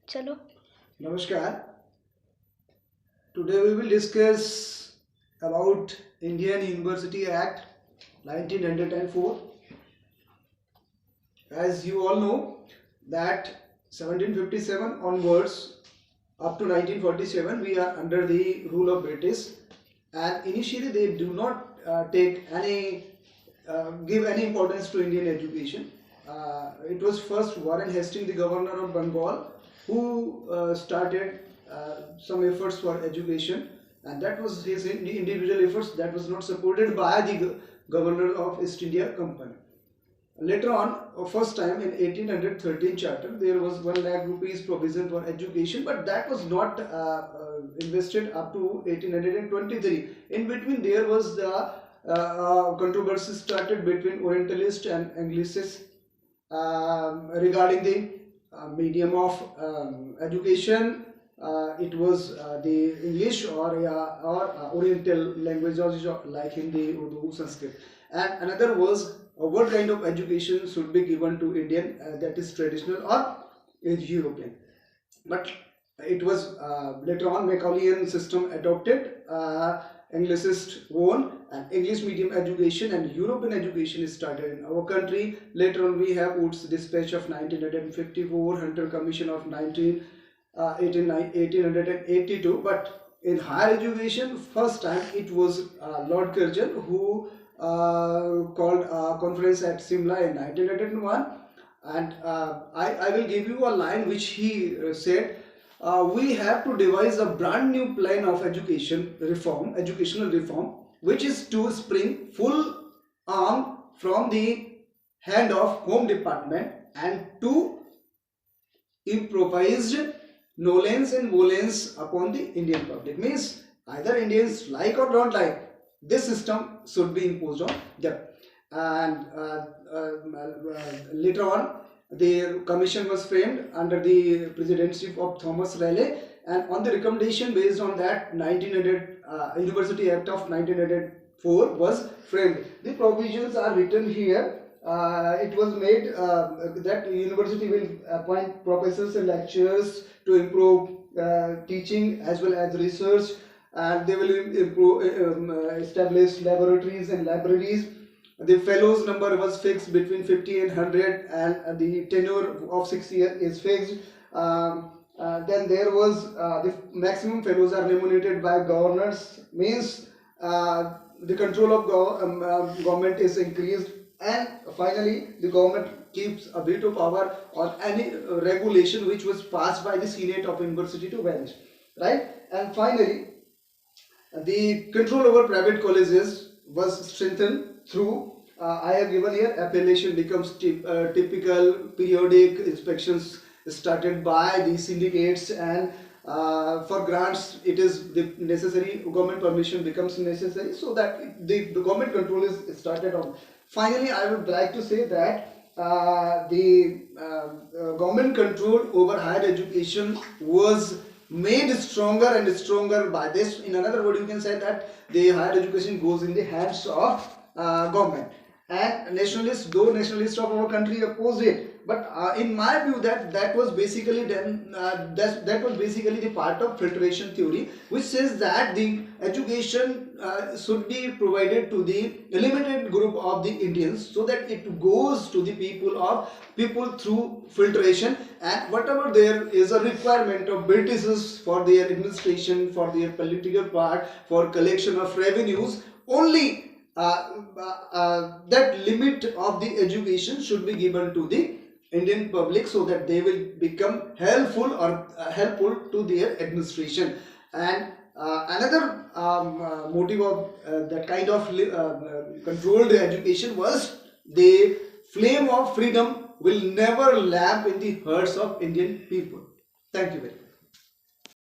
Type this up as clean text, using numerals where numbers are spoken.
चलो। Namaskar. Today we will discuss about Indian University Act 1904. As you all know that 1757 onwards up to 1947 we are under the rule of British, and initially they do not take any give any importance to Indian education. It was first Warren Hastings, the governor of Bengal, who started some efforts for education, and that was his individual efforts that was not supported by the governor of East India Company. Later on, first time in 1813 charter, there was 1 lakh rupees provision for education, but that was not invested up to 1823. In between, there was the controversy started between Orientalist and Anglicists regarding the medium of education. It was the English or Oriental languages like Hindi, Urdu, Sanskrit, and another was what kind of education should be given to Indian, that is traditional or is European. But it was later on Macaulayan system adopted. Anglicist won, and English medium education and European education is started in our country. Later on we have Wood's Dispatch of 1954, Hunter Commission of 1882. But in higher education, first time it was Lord Curzon who called a conference at Simla in 1901, and I will give you a line which he said. We have to devise a brand new plan of educational reform, which is to spring full arm from the hand of Home Department and to improvised nolens and volens upon the Indian public. Means either Indians like or don't like, this system should be imposed on them. And later on, the commission was framed under the presidency of Thomas Raleigh, and on the recommendation based on that, 1900 University Act of 1904 was framed. The provisions are written here. It was made that university will appoint professors and lecturers to improve teaching as well as research, and they will establish laboratories and libraries. The fellows number was fixed between 50 and 100, and the tenure of 6 years is fixed. Then there was the maximum fellows are nominated by governors, means the control of government is increased, and finally the government keeps a veto power on any regulation which was passed by the Senate of university to vanish, right? And finally the control over private colleges was strengthened through I have given here appellation becomes typical, periodic inspections started by the syndicates, and for grants it is the necessary government permission becomes necessary, so that the government control is started on. Finally, I would like to say that the government control over higher education was made stronger and stronger by this. In another word, you can say that the higher education goes in the hands of government, and nationalists, though nationalists of our country opposed it, but in my view that was basically then that was basically the part of filtration theory, which says that the education should be provided to the limited group of the Indians, so that it goes to the people through filtration, and whatever there is a requirement of Britishers for their administration, for their political part, for collection of revenues, only that limit of the education should be given to the Indian public, so that they will become helpful to their administration. And another motive of that kind of controlled education was the flame of freedom will never lamp in the hearts of Indian people. Thank you very much.